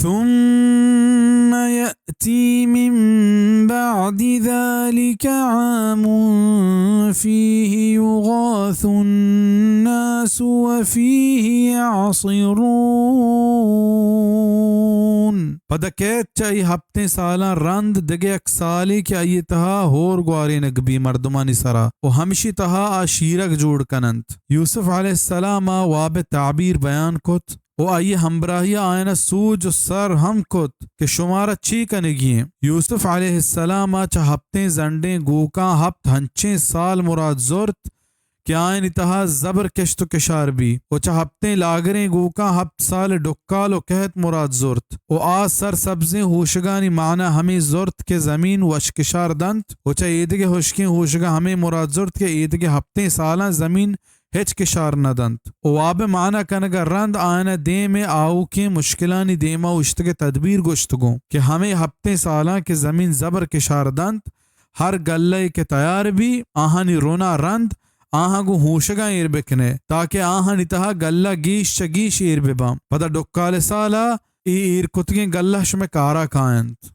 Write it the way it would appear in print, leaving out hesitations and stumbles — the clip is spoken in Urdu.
ثم يأتي من بعد ذلك عام فيه يغاث الناس وفيه يعصرون. پدکیت چائی ہفتے سالاں رند دگے اک سالی کہ آئی تہا ہور گوارے نگبی مردمانی سرا و ہمشی تہا آشیرک جوڑ کنند. یوسف علیہ السلام واب تعبیر بیان کت و آئی ہمراہی آئینہ سوج و سر ہم کت کہ شمارہ چی کنگییں. یوسف علیہ السلام چا ہفتے زنڈیں گوکاں ہفت ہنچیں سال مراد زورت کہ آئین اتہا زبر کشت و کشار بھی و چا ہفتے لاگریں گوکاں ہفت سال ڈکال و کہت مراد زورت و آ سر سبزیں ہوشگانی معنی ہمیں زورت کے زمین وشکشار دنت و چا ایدگے ہوشکیں ہوشگا ہمیں مراد زورت کے ایدگے ہفتے سالاں زمین ہچ کشار نہ دنت و واب معنی کنگا رند آئینہ دے میں آؤ کے مشکلانی دیما اشتگے تدبیر گشتگوں کہ ہمیں ہفتے سالاں کے زمین زبر کشار دنت ہر گلے کے تیار بھی آہانی رونا رند آہاں گو ہوشگاں ایر بکنے تاکہ آہاں نتہا گلہ گیش چگیش ایر ببام پدا ڈکال سالا ای ایر کتگیں گلہ شمیں کارا کائنت.